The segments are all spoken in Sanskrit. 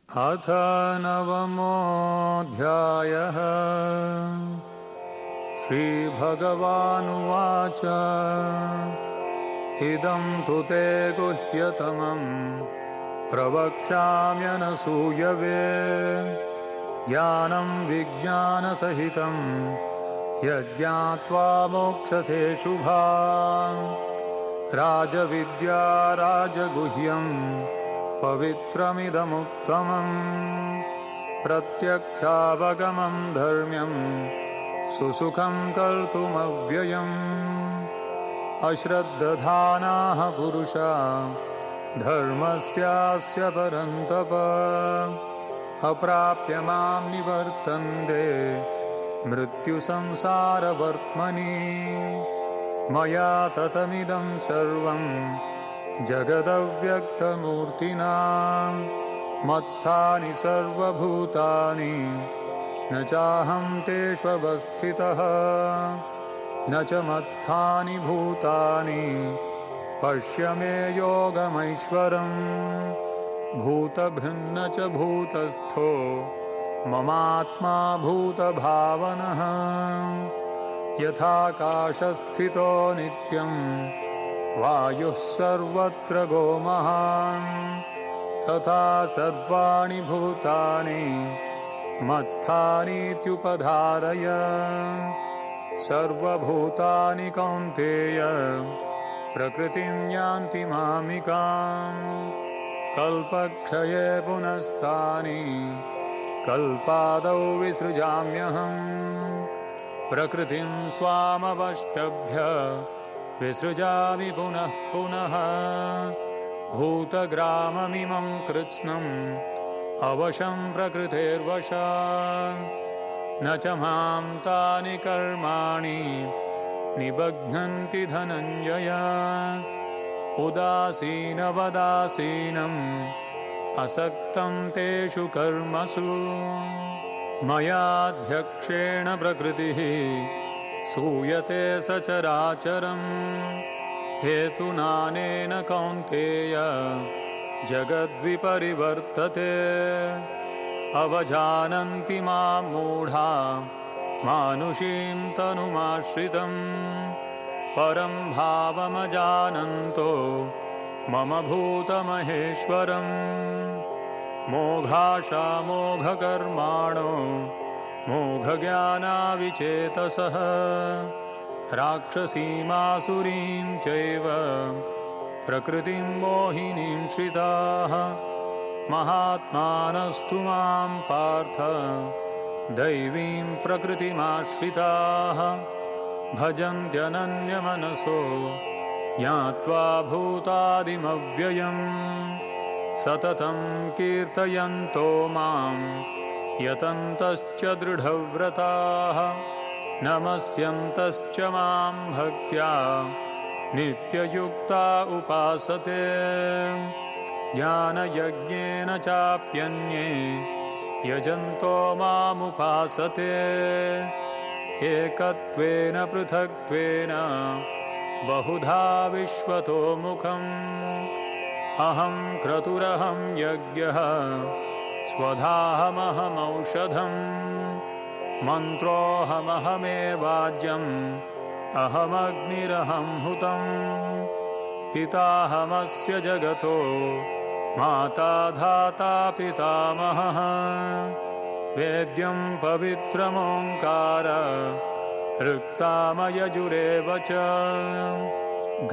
अथ नवमोऽध्यायः। श्रीभगवानुवाच इदं तु ते गुह्यतमं प्रवक्ष्याम्यनसूयवे ज्ञानं विज्ञानसहितं यज्ञात्वा मोक्षसे शुभाम्। राजविद्या राजगुह्यं पवित्रमिदमुत्तमम् प्रत्यक्षावगमं धर्म्यं सुसुखं कर्तुमव्ययम्। अश्रद्धधानाः पुरुषा धर्मस्यास्य परन्तप अप्राप्य मां निवर्तन्ते मृत्युसंसारवर्त्मनि। मया ततमिदं सर्वं जगदव्यक्तमूर्तिना मत्स्थानि सर्वभूतानि न चाहं तेष्वस्थितः न च मत्स्थानि भूतानि पश्य मे योगमैश्वरम्। भूतभृन्न च भूतस्थो ममात्मा भूतभावनः यथाकाशस्थितो नित्यं वायुः सर्वत्र गोमहान् तथा सर्वाणि भूतानि मत्स्थानीत्युपधारय। सर्वभूतानि कौन्तेय प्रकृतिं यान्ति मामिकाम् कल्पक्षये पुनस्तानि कल्पादौ विसृजाम्यहम्। प्रकृतिं स्वामवष्टभ्य विसृजामि पुनः पुनः भूतग्राममिमं कृत्स्नम् अवशं प्रकृतेर्वशात् न च मां तानि कर्माणि निबध्नन्ति धनञ्जय। उदासीनवदासीनम् असक्तं तेषु कर्मसु मयाध्यक्षेण प्रकृतिः सूयते सचराचरम्। हेतुनानेन कौन्तेय जगद्विपरिवर्तते अवजानन्ति मां मूढा मानुषीं तनुमाश्रितम् परं भावमजानन्तो मम भूतमहेश्वरम्। मोघाशामोघकर्माणो मोघज्ञानाविचेतसः राक्षसीमासुरीं चैव प्रकृतिं मोहिनीं श्रिताः महात्मानस्तु मां पार्थ दैवीं प्रकृतिमाश्रिताः भजन्त्यनन्यमनसो ज्ञात्वा भूतादिमव्ययम् सततं कीर्तयन्तो मां यतन्तश्च दृढव्रताः नमस्यन्तश्च मां भक्त्या नित्ययुक्ता उपासते। ज्ञानयज्ञेन चाप्यन्ये यजन्तो मामुपासते एकत्वेन पृथक्त्वेन बहुधा विश्वतो मुखम्। अहं क्रतुरहं यज्ञः स्वधाहमहमौषधम् मन्त्रोऽहमहमेवाज्यम् अहमग्निरहं हुतम् पिताहमस्य जगतो माता धाता पितामहः वेद्यं पवित्रमोङ्कार ऋक्सामयजुरेव च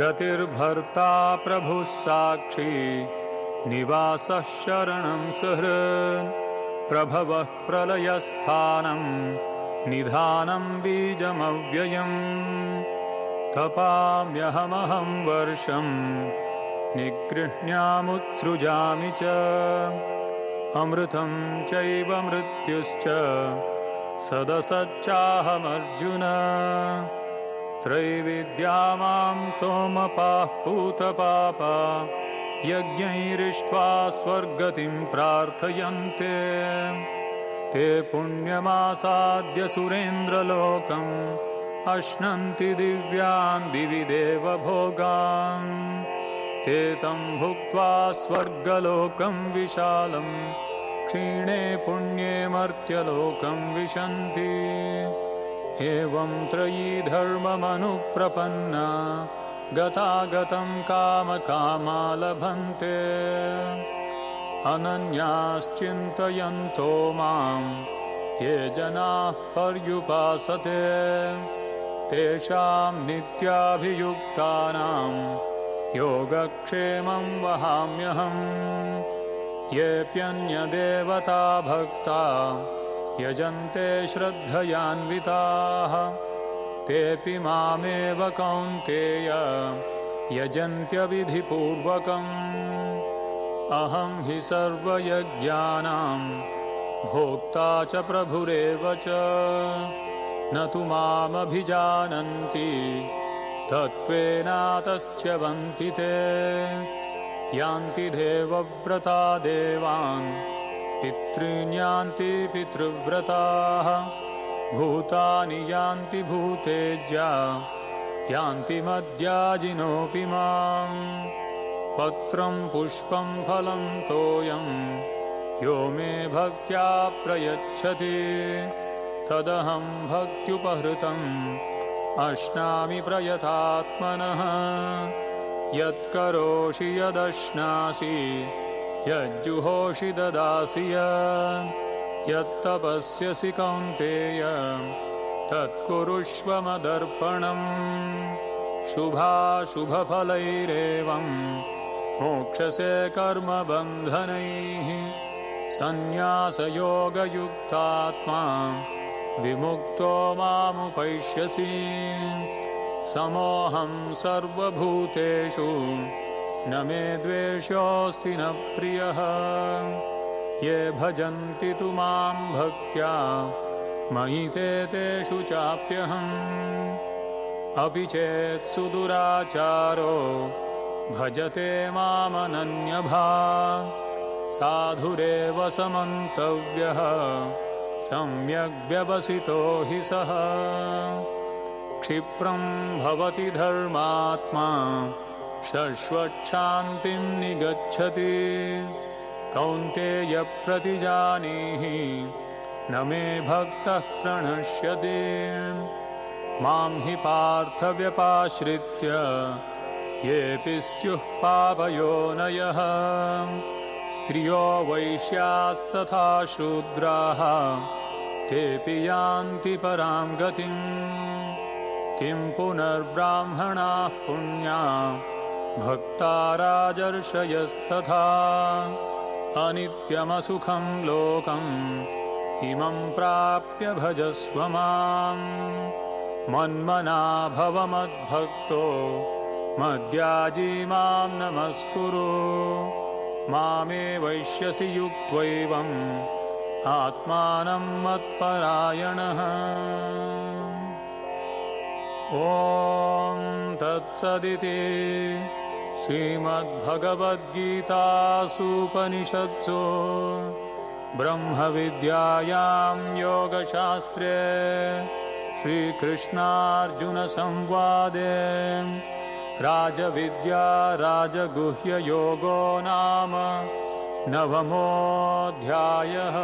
गतिर्भर्ता प्रभुः साक्षी निवासः शरणं सुहृत् प्रभवः प्रलयस्थानं निधानं बीजमव्ययम् तपाम्यहमहं वर्षं निगृह्णामुत्सृजामि च अमृतं चैव मृत्युश्च सदसच्चाहमर्जुन त्रैविद्या मां सोमपाः पूतपापा यज्ञैरिष्ट्वा स्वर्गतिं प्रार्थयन्ते ते पुण्यमासाद्य सुरेन्द्रलोकम् अश्नन्ति दिव्यान् दिवि देवभोगान् ते तं भुक्त्वा स्वर्गलोकं विशालं क्षीणे पुण्ये मर्त्यलोकं विशन्ति एवं त्रयी धर्ममनुप्रपन्ना गतागतं कामकामा लभन्ते अनन्याश्चिन्तयन्तो मां ये जनाः पर्युपासते तेषां नित्याभियुक्तानां योगक्षेमं वहाम्यहम् येऽप्यन्यदेवता भक्ता यजन्ते श्रद्धयान्विताः तेऽपि मामेव कौन्तेय यजन्त्यविधिपूर्वकम् अहं हि सर्वयज्ञानां भोक्ता च प्रभुरेव च न तु मामभिजानन्ति तत्त्वेनातश्च्यवन्ति ते यान्ति देवव्रता देवान् पितॄन् यान्ति पितृव्रताः भूतानि यान्ति भूतेज्या यान्ति मद्याजिनोऽपि माम् पत्रं पुष्पं फलं तोयं यो मे भक्त्या प्रयच्छति तदहं भक्त्युपहृतम् अश्नामि प्रयतात्मनः यत्करोषि यदश्नासि यज्जुहोषि ददासि यत्तपस्यसि कौन्तेय तत्कुरुष्व मदर्पणम् शुभाशुभफलैरेवं मोक्षसे कर्मबन्धनैः सन्न्यासयोगयुक्तात्मा विमुक्तो मामुपैष्यसि समोऽहं सर्वभूतेषु न मे द्वेषोऽस्ति न प्रियः ये भजन्ति तु मां भक्त्या मयि ते तेषु चाप्यहम् अपि चेत् सुदुराचारो भजते मामनन्यभाक् साधुरेव समन्तव्यः सम्यग् व्यवसितो हि सः क्षिप्रं भवति धर्मात्मा शश्वच्छान्तिं निगच्छति कौन्तेय प्रतिजानीहि न मे भक्तः प्रणश्यति मां हि पार्थ व्यपाश्रित्य येऽपि स्युः पापयोनयः स्त्रियो वैश्यास्तथा शूद्राः तेऽपि यान्ति परां गतिम् किं पुनर्ब्राह्मणाः पुण्या भक्ता राजर्षयस्तथा अनित्यमसुखं लोकम् इमं प्राप्य भजस्व माम् मन्मना भव मद्भक्तो मद्याजी मां नमस्कुरु मामे वैश्यसि युक्त्वैवम् आत्मानं मत्परायणः ॐ तत्सदिति श्रीमद्भगवद्गीतासूपनिषत्सु ब्रह्मविद्यायां योगशास्त्रे श्रीकृष्णार्जुनसंवादे राजविद्या राजगुह्ययोगो नाम 9मोऽध्यायः।